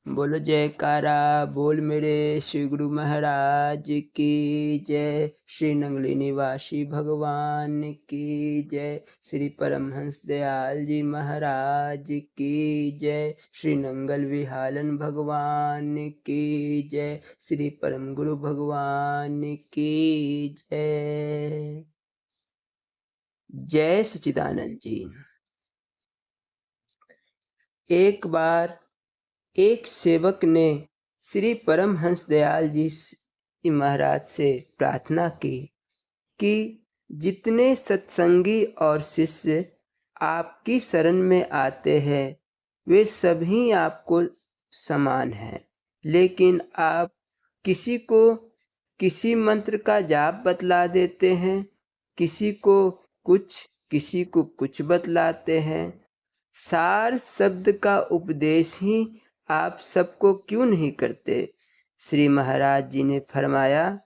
बोलो जयकारा बोल मेरे श्री गुरु महाराज की जय। श्री नंगली निवासी भगवान की जय। श्री परमहंस दयाल जी महाराज की जय। श्री नंगल विहालन भगवान की जय। श्री परम गुरु भगवान की जय। जय सच्चिदानंद जी। एक बार एक सेवक ने श्री परमहंस दयाल जी महाराज से प्रार्थना की कि जितने सत्संगी और शिष्य आपकी शरण में आते हैं वे सभी आपको समान हैं, लेकिन आप किसी को किसी मंत्र का जाप बतला देते हैं, किसी को कुछ बतलाते हैं। सार शब्द का उपदेश ही आप सबको क्यों नहीं करते? श्री महाराज जी ने फरमाया,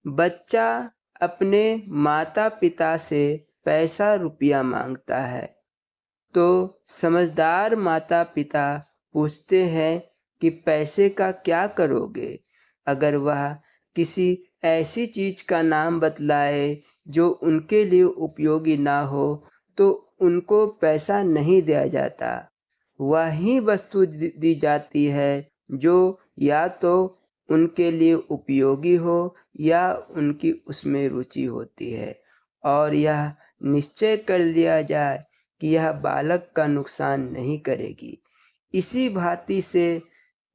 बच्चा अपने माता पिता से पैसा रुपया मांगता है तो समझदार माता पिता पूछते हैं कि पैसे का क्या करोगे? अगर वह किसी ऐसी चीज का नाम बतलाए जो उनके लिए उपयोगी ना हो तो उनको पैसा नहीं दिया जाता। वही वस्तु दी जाती है जो या तो उनके लिए उपयोगी हो या उनकी उसमें रुचि होती है, और यह निश्चय कर लिया जाए कि यह बालक का नुकसान नहीं करेगी। इसी भांति से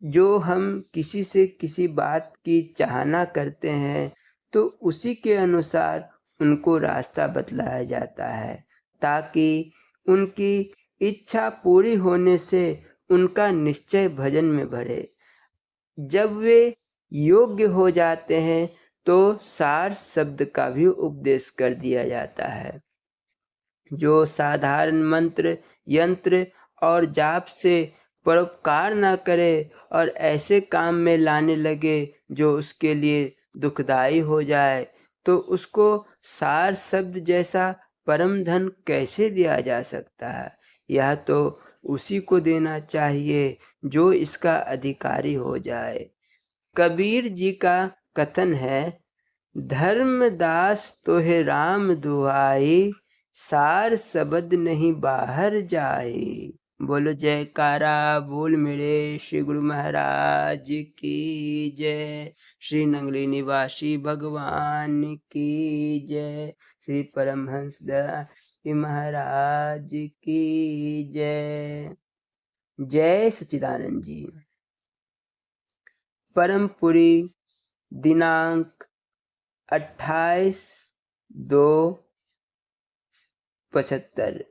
जो हम किसी से किसी बात की चाहना करते हैं तो उसी के अनुसार उनको रास्ता बतलाया जाता है, ताकि उनकी इच्छा पूरी होने से उनका निश्चय भजन में बढ़े। जब वे योग्य हो जाते हैं तो सार शब्द का भी उपदेश कर दिया जाता है। जो साधारण मंत्र यंत्र और जाप से परोपकार न करे और ऐसे काम में लाने लगे जो उसके लिए दुखदाई हो जाए, तो उसको सार शब्द जैसा परम धन कैसे दिया जा सकता है? यह तो उसी को देना चाहिए जो इसका अधिकारी हो जाए। कबीर जी का कथन है, धर्मदास तोहे राम दुहाई, सार शब्द नहीं बाहर जाए। बोलो जयकारा बोल मेरे श्री गुरु महाराज की जय। श्री नंगली निवासी भगवान की जय। श्री परमहंस दयाल महाराज की जय। जय सच्चिदानंद जी। परमपुरी दिनांक 28/2/75।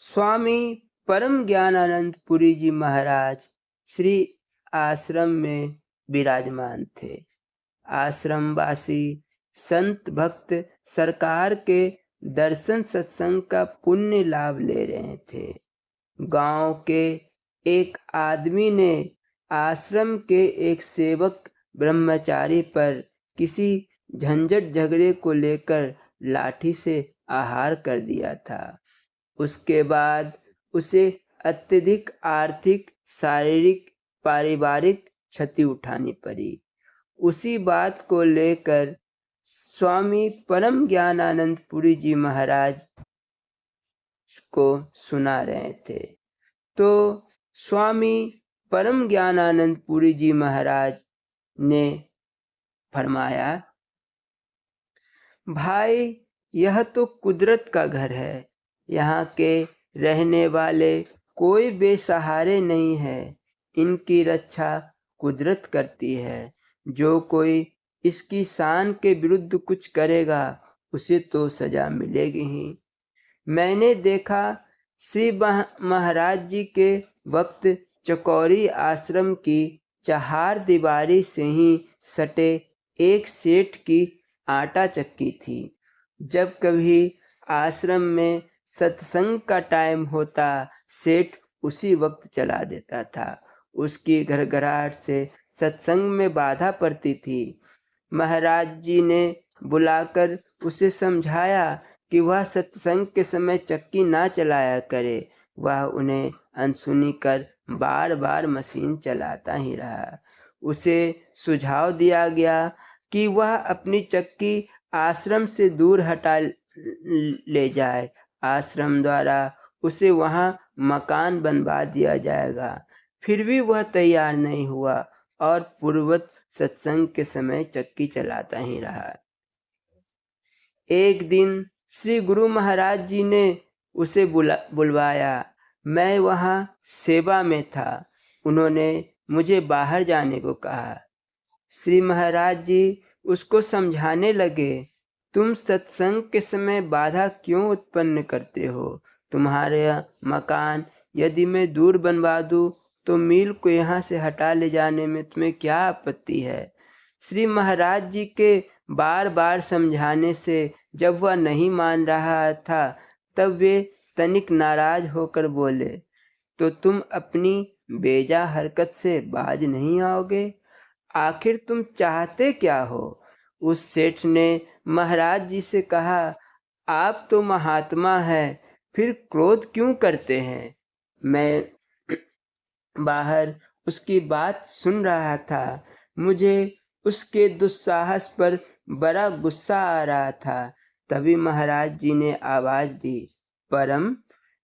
स्वामी परम ज्ञानानंद पुरी जी महाराज श्री आश्रम में विराजमान थे। आश्रमवासी संत भक्त सरकार के दर्शन सत्संग का पुण्य लाभ ले रहे थे। गांव के एक आदमी ने आश्रम के एक सेवक ब्रह्मचारी पर किसी झंझट झगड़े को लेकर लाठी से आहार कर दिया था। उसके बाद उसे अत्यधिक आर्थिक, शारीरिक, पारिवारिक क्षति उठानी पड़ी। उसी बात को लेकर स्वामी परम ज्ञानानंद पुरी जी महाराज को सुना रहे थे। तो स्वामी परम ज्ञानानंद पुरी जी महाराज ने फरमाया, भाई यह तो कुदरत का घर है, यहाँ के रहने वाले कोई बेसहारे नहीं है, इनकी रक्षा कुदरत करती है। जो कोई इसकी शान के विरुद्ध कुछ करेगा उसे तो सजा मिलेगी ही। मैंने देखा श्री महाराज जी के वक्त चकौरी आश्रम की चहार दीवारी से ही सटे एक सेठ की आटा चक्की थी। जब कभी आश्रम में सत्संग का टाइम होता, सेठ उसी वक्त चला देता था। उसकी घरघराहट से सत्संग में बाधा पड़ती थी। महाराज जी ने बुलाकर उसे समझाया कि वह सत्संग के समय चक्की ना चलाया करे। वह उन्हें अनसुनी कर बार बार मशीन चलाता ही रहा। उसे सुझाव दिया गया कि वह अपनी चक्की आश्रम से दूर हटा ले जाए। आश्रम द्वारा उसे वहाँ मकान बनवा दिया जाएगा। फिर भी वह तैयार नहीं हुआ और पूर्ववत सत्संग के समय चक्की चलाता ही रहा। एक दिन श्री गुरु महाराज जी ने उसे बुलवाया। मैं वहाँ सेवा में था। उन्होंने मुझे बाहर जाने को कहा। श्री महाराज जी उसको समझाने लगे, तुम सत्संग के समय बाधा क्यों उत्पन्न करते हो? तुम्हारा मकान यदि मैं दूर बनवा दूं तो मील को यहाँ से हटा ले जाने में तुम्हें क्या आपत्ति है? श्री महाराज जी के बार बार समझाने से जब वह नहीं मान रहा था तब वे तनिक नाराज होकर बोले, तो तुम अपनी बेजा हरकत से बाज नहीं आओगे? आखिर तुम चाहते क्या हो? उस सेठ ने महाराज जी से कहा, आप तो महात्मा हैं, फिर क्रोध क्यों करते हैं? मैं बाहर उसकी बात सुन रहा था। मुझे उसके दुस्साहस पर बड़ा गुस्सा आ रहा था। तभी महाराज जी ने आवाज दी, परम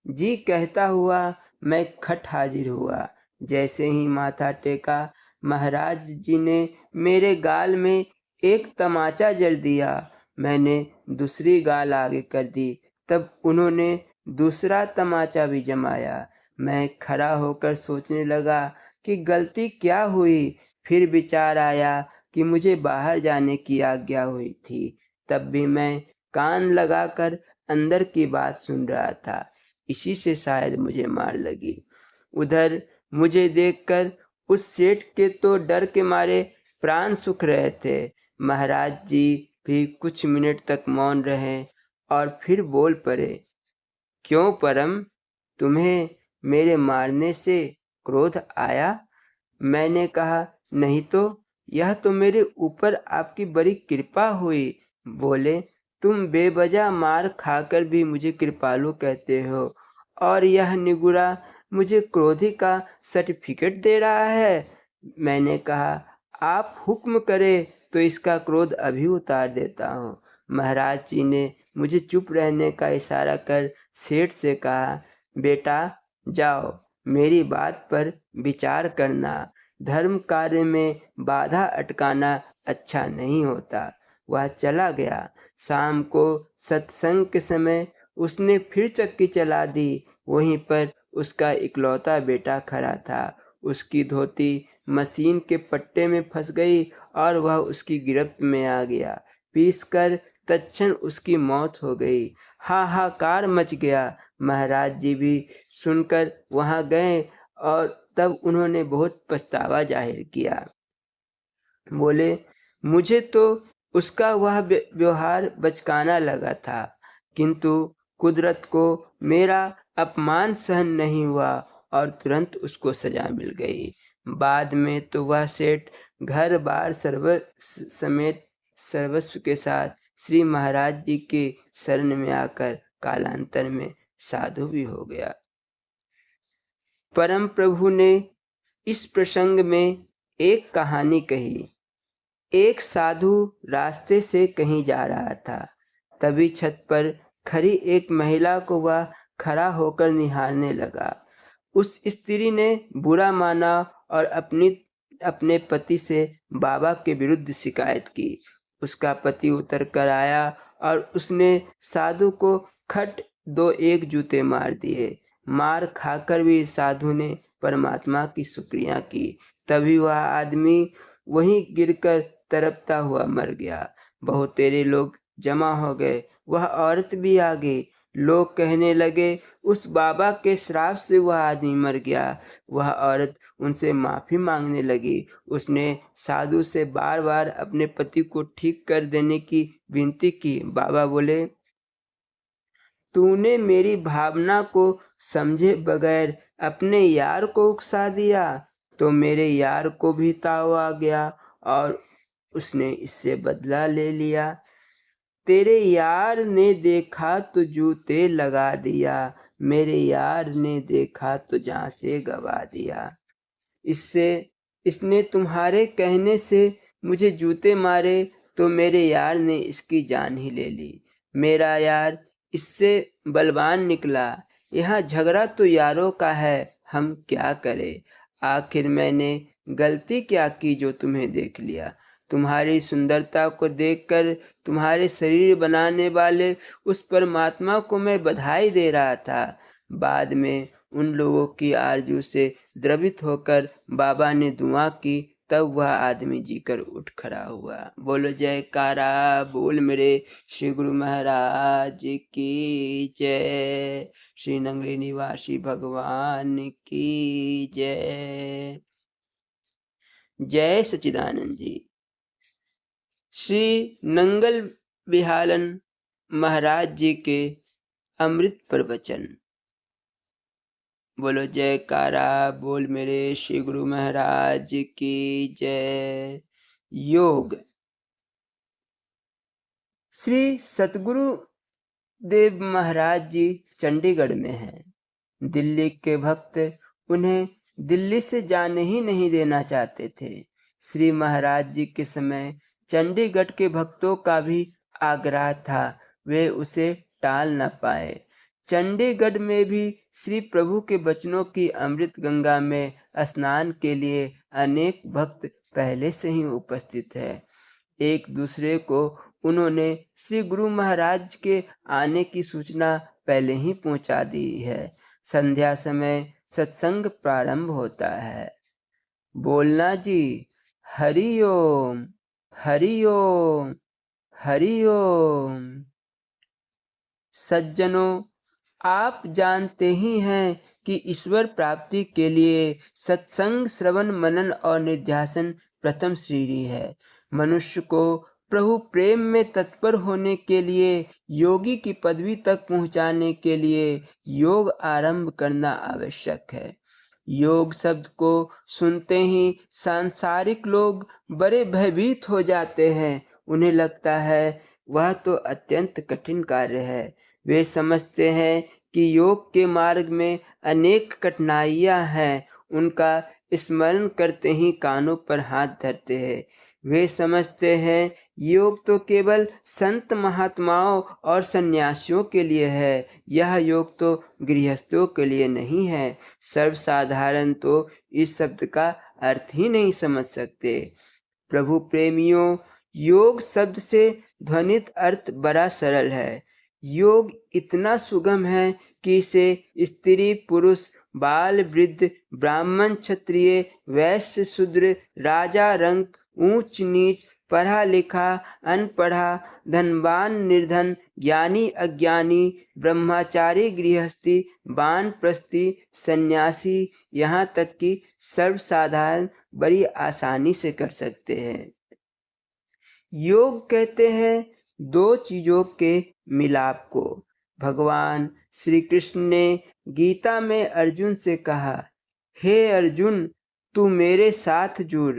जी कहता हुआ मैं खट हाजिर हुआ। जैसे ही माथा टेका, महाराज जी ने मेरे गाल में एक तमाचा जड़ दिया। मैंने दूसरी गाल आगे कर दी। तब उन्होंने दूसरा तमाचा भी जमाया। मैं खड़ा होकर सोचने लगा कि गलती क्या हुई। फिर विचार आया कि मुझे बाहर जाने की आज्ञा हुई थी। तब भी मैं कान लगाकर अंदर की बात सुन रहा था। इसी से शायद मुझे मार लगी। उधर मुझे देखकर उस सेठ के तो डर के मारे प्राण सूख रहे थे। महाराज जी भी कुछ मिनट तक मौन रहे और फिर बोल पड़े, क्यों परम, तुम्हें मेरे मारने से क्रोध आया? मैंने कहा, नहीं तो, यह तो मेरे ऊपर आपकी बड़ी कृपा हुई। बोले, तुम बेवजह मार खाकर भी मुझे कृपालु कहते हो और यह निगुरा मुझे क्रोधी का सर्टिफिकेट दे रहा है। मैंने कहा, आप हुक्म करें तो इसका क्रोध अभी उतार देता हूँ। महाराज जी ने मुझे चुप रहने का इशारा कर सेठ से कहा, बेटा जाओ, मेरी बात पर विचार करना। धर्म कार्य में बाधा अटकाना अच्छा नहीं होता। वह चला गया। शाम को सत्संग के समय उसने फिर चक्की चला दी। वहीं पर उसका इकलौता बेटा खड़ा था। उसकी धोती मशीन के पट्टे में फंस गई और वह उसकी गिरफ्त में आ गया। पीसकर तत्क्षण उसकी मौत हो गई। हाहाकार मच गया। महाराज जी भी सुनकर वहां गए और तब उन्होंने बहुत पछतावा जाहिर किया। बोले, मुझे तो उसका वह व्यवहार बचकाना लगा था, किंतु कुदरत को मेरा अपमान सहन नहीं हुआ और तुरंत उसको सजा मिल गई। बाद में तो वह सेठ घर बार समेत सर्वस्व के साथ श्री महाराज जी के शरण में आकर कालांतर में साधु भी हो गया। परम प्रभु ने इस प्रसंग में एक कहानी कही। एक साधु रास्ते से कहीं जा रहा था। तभी छत पर खड़ी एक महिला को वह खड़ा होकर निहारने लगा। उस स्त्री ने बुरा माना और अपने पति से बाबा के विरुद्ध शिकायत की। उसका पति उतर कर आया और उसने साधु को खट 2-1 जूते मार दिए। मार खाकर भी साधु ने परमात्मा की शुक्रिया की। तभी वह आदमी वहीं गिरकर तड़पता हुआ मर गया। बहुतेरे लोग जमा हो गए। वह औरत भी आ गई। लोग कहने लगे, उस बाबा के श्राप से वह आदमी मर गया। वह औरत उनसे माफी मांगने लगी। उसने साधु से बार बार अपने पति को ठीक कर देने की विनती की। बाबा बोले, तूने मेरी भावना को समझे बगैर अपने यार को उकसा दिया, तो मेरे यार को भी ताव आ गया और उसने इससे बदला ले लिया। तेरे यार ने देखा तो जूते लगा दिया, मेरे यार ने देखा तो जान से गवा दिया। इससे इसने तुम्हारे कहने से मुझे जूते मारे तो मेरे यार ने इसकी जान ही ले ली। मेरा यार इससे बलवान निकला। यहाँ झगड़ा तो यारों का है, हम क्या करें। आखिर मैंने गलती क्या की जो तुम्हें देख लिया। तुम्हारी सुंदरता को देखकर तुम्हारे शरीर बनाने वाले उस परमात्मा को मैं बधाई दे रहा था। बाद में उन लोगों की आरजू से द्रवित होकर बाबा ने दुआ की, तब वह आदमी जीकर उठ खड़ा हुआ। बोलो जयकारा बोल मेरे श्री गुरु महाराज की जय। श्री नंगली निवासी भगवान की जय। जय सच्चिदानंद जी। श्री नंगल बिहालन महाराज जी के अमृत प्रवचन। बोलो जयकारा बोल मेरे श्री गुरु महाराज की जय। योग। श्री सतगुरु देव महाराज जी चंडीगढ़ में हैं। दिल्ली के भक्त उन्हें दिल्ली से जाने ही नहीं देना चाहते थे। श्री महाराज जी के समय चंडीगढ़ के भक्तों का भी आग्रह था, वे उसे टाल न पाए। चंडीगढ़ में भी श्री प्रभु के वचनों की अमृत गंगा में स्नान के लिए अनेक भक्त पहले से ही उपस्थित है। एक दूसरे को उन्होंने श्री गुरु महाराज के आने की सूचना पहले ही पहुंचा दी है। संध्या समय सत्संग प्रारंभ होता है। बोलना जी, हरि ओम हरि ओम हरि ओम। सज्जनों, आप जानते ही हैं कि ईश्वर प्राप्ति के लिए सत्संग, श्रवण, मनन और निध्यासन प्रथम सीढ़ी है। मनुष्य को प्रभु प्रेम में तत्पर होने के लिए, योगी की पदवी तक पहुंचाने के लिए योग आरंभ करना आवश्यक है। योग शब्द को सुनते ही सांसारिक लोग बड़े भयभीत हो जाते हैं। उन्हें लगता है वह तो अत्यंत कठिन कार्य है। वे समझते हैं कि योग के मार्ग में अनेक कठिनाइयां हैं। उनका स्मरण करते ही कानों पर हाथ धरते हैं। वे समझते हैं योग तो केवल संत महात्माओं और सन्यासियों के लिए है। यह योग तो गृहस्थों के लिए नहीं है। सर्वसाधारण तो इस शब्द का अर्थ ही नहीं समझ सकते। प्रभु प्रेमियों, योग शब्द से ध्वनित अर्थ बड़ा सरल है। योग इतना सुगम है कि इसे स्त्री पुरुष, बाल वृद्ध, ब्राह्मण क्षत्रिय, वैश्य शूद्र, राजा रंक, ऊंच नीच, पढ़ा लिखा अनपढ़ा, धनवान निर्धन, ज्ञानी अज्ञानी, ब्रह्मचारी गृहस्थी, वानप्रस्थी, सन्यासी, यहाँ तक कि सर्वसाधारण बड़ी आसानी से कर सकते हैं। योग कहते हैं दो चीजों के मिलाप को। भगवान श्री कृष्ण ने गीता में अर्जुन से कहा, हे अर्जुन, तू मेरे साथ जुड़,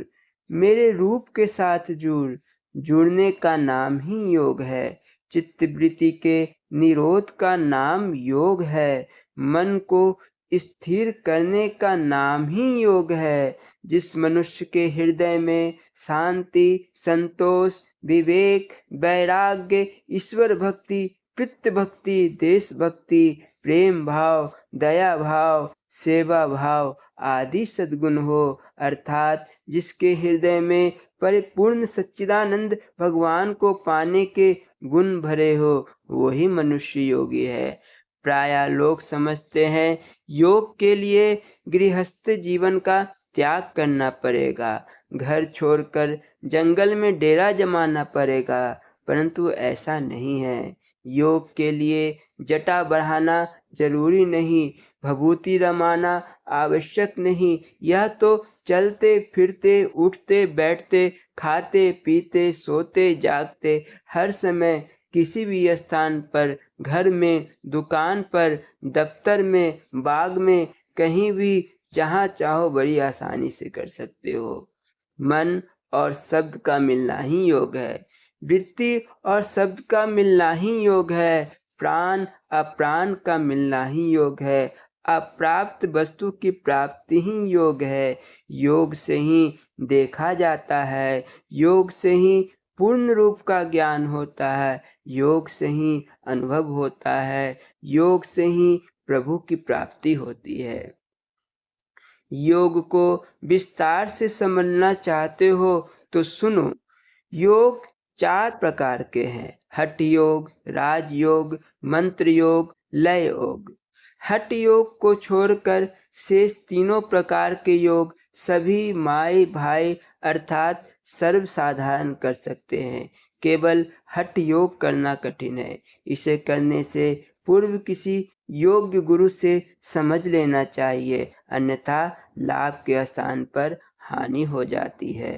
मेरे रूप के साथ जुड़। जुड़ने का नाम ही योग है। चित्तवृत्ति के निरोध का नाम योग है। मन को स्थिर करने का नाम ही योग है। जिस मनुष्य के हृदय में शांति, संतोष, विवेक, वैराग्य, ईश्वर भक्ति, पितृ भक्ति, देश भक्ति, प्रेम भाव, दया भाव, सेवा भाव आदि सद्गुण हो, अर्थात जिसके हृदय में परिपूर्ण सच्चिदानंद भगवान को पाने के गुण भरे हो, वही मनुष्य योगी है। प्रायः लोग समझते हैं योग के लिए गृहस्थ जीवन का त्याग करना पड़ेगा, घर छोड़कर जंगल में डेरा जमाना पड़ेगा, परंतु ऐसा नहीं है। योग के लिए जटा बढ़ाना जरूरी नहीं, भभूति रमाना आवश्यक नहीं। यह तो चलते फिरते, उठते बैठते, खाते पीते, सोते जागते, हर समय किसी भी स्थान पर, घर में, दुकान पर, दफ्तर में, बाग में, कहीं भी जहाँ चाहो बड़ी आसानी से कर सकते हो। मन और शब्द का मिलना ही योग है। वृत्ति और शब्द का मिलना ही योग है, प्राण अप्राण का मिलना ही योग है, अप्राप्त वस्तु की प्राप्ति ही योग है। योग से ही देखा जाता है, योग से ही पूर्ण रूप का ज्ञान होता है, योग से ही अनुभव होता है, योग से ही प्रभु की प्राप्ति होती है। योग को विस्तार से समझना चाहते हो तो सुनो। योग 4 प्रकार के हैं, हठ योग, राजयोग, मंत्र योग, लय योग। हठ योग को छोड़कर शेष तीनों प्रकार के योग सभी माई भाई अर्थात सर्वसाधारण कर सकते हैं। केवल हठ योग करना कठिन है। इसे करने से पूर्व किसी योग्य गुरु से समझ लेना चाहिए, अन्यथा लाभ के स्थान पर हानि हो जाती है।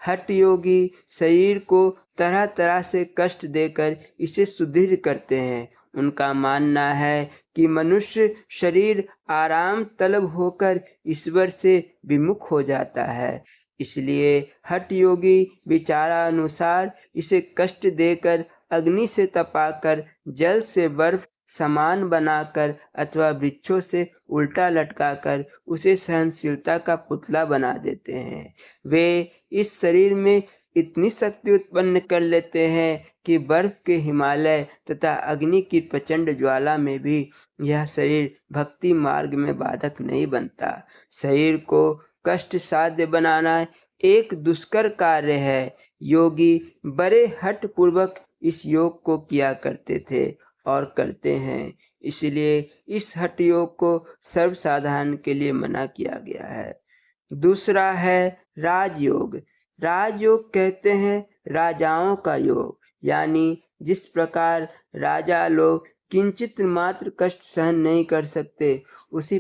हठ योगी शरीर को तरह तरह से कष्ट देकर इसे सुदृढ़ करते हैं। उनका मानना है कि मनुष्य शरीर आराम तलब होकर ईश्वर से विमुख हो जाता है, इसलिए हठ योगी विचारानुसार इसे कष्ट देकर अग्नि से तपाकर, जल से बर्फ समान बनाकर अथवा वृक्षों से उल्टा लटकाकर उसे सहनशीलता का पुतला बना देते हैं। वे इस शरीर में इतनी शक्ति उत्पन्न कर लेते हैं कि बर्फ के हिमालय तथा अग्नि की प्रचंड ज्वाला में भी यह शरीर भक्ति मार्ग में बाधक नहीं बनता। शरीर को कष्ट साध्य बनाना एक दुष्कर कार्य है। योगी बड़े हठ पूर्वक इस योग को किया करते थे और करते हैं, इसलिए इस हठ योग को सर्वसाधारण के लिए मना किया गया है। दूसरा है राजयोग। राजयोग कहते हैं राजाओं का योग, यानी जिस प्रकार राजा लोग किंचित मात्र कष्ट सहन नहीं कर सकते, उसी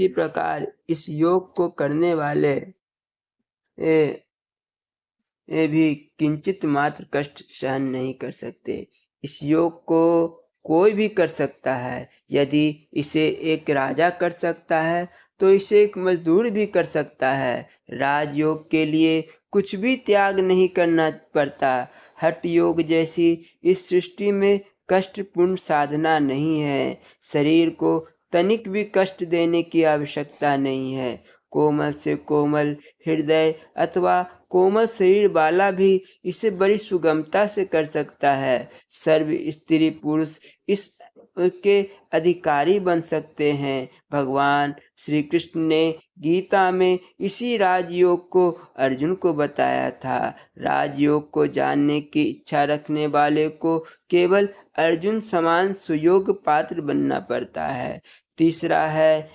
प्रकार इस योग को करने वाले भी किंचित मात्र कष्ट सहन नहीं कर सकते। इस योग को कोई भी कर सकता है। यदि इसे एक राजा कर सकता है तो इसे एक मजदूर भी कर सकता है। राजयोग के लिए कुछ भी त्याग नहीं करना पड़ता। हठ योग जैसी इस सृष्टि में कष्टपूर्ण साधना नहीं है। शरीर को तनिक भी कष्ट देने की आवश्यकता नहीं है। कोमल से कोमल हृदय अथवा कोमल शरीर वाला भी इसे बड़ी सुगमता से कर सकता है। सर्व स्त्री पुरुष इस के अधिकारी बन सकते हैं। भगवान श्री कृष्ण ने गीता में इसी राजयोग को अर्जुन को बताया था। राजयोग को जानने की इच्छा रखने वाले को केवल अर्जुन समान सुयोग पात्र बनना पड़ता है। तीसरा है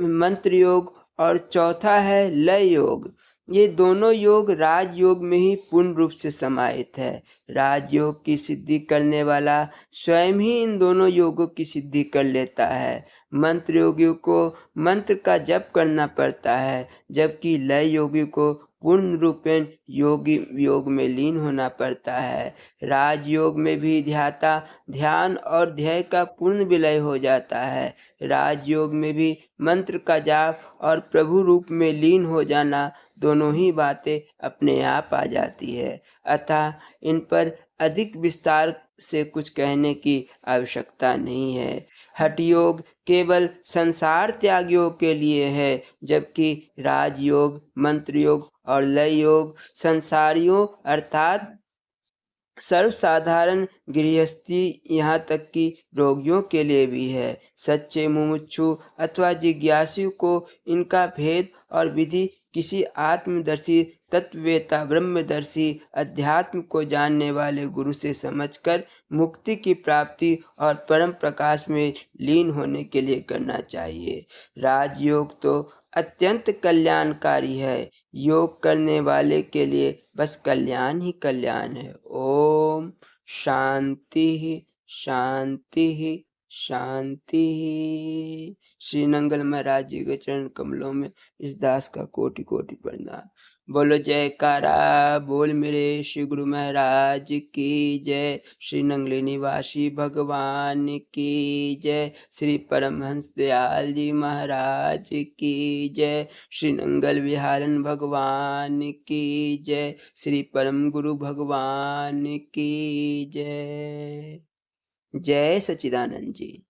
मंत्र योग और चौथा है लय योग। ये दोनों योग राजयोग में ही पूर्ण रूप से समाहित है। राजयोग की सिद्धि करने वाला स्वयं ही इन दोनों योगों की सिद्धि कर लेता है। मंत्र योगी को मंत्र का जप करना पड़ता है, जबकि लय योगी को पूर्ण रूपेण योग में लीन होना पड़ता है। राजयोग में भी ध्यान और ध्येय का पूर्ण विलय हो जाता है। राजयोग में भी मंत्र का जाप और प्रभु रूप में लीन हो जाना, दोनों ही बातें अपने आप आ जाती है। अतः इन पर अधिक विस्तार से कुछ कहने की आवश्यकता नहीं है। हठ योग केवल संसार त्यागियों के लिए है, जबकि राजयोग, मंत्र योग और लय योग संसारियों अर्थात सर्वसाधारण गृहस्थी यहाँ तक कि रोगियों के लिए भी है। सच्चे मुमुक्षु अथवा जिज्ञासु को इनका भेद और विधि किसी आत्मदर्शी तत्ववेता ब्रह्मदर्शी अध्यात्म को जानने वाले गुरु से समझकर मुक्ति की प्राप्ति और परम प्रकाश में लीन होने के लिए करना चाहिए। राजयोग तो अत्यंत कल्याणकारी है। योग करने वाले के लिए बस कल्याण ही कल्याण है। ओम शांति शांति शांति। श्री नंगल महाराज जी के चरण कमलों में इस दास का कोटि कोटि प्रणाम। बोलो जयकारा बोल मेरे श्री गुरु महाराज की जय। श्री नंगली निवासी भगवान की जय। श्री परमहंस दयाल जी महाराज की जय। श्री नंगल विहारन भगवान की जय। श्री परम गुरु भगवान की जय। जय सच्चिदानंद जी।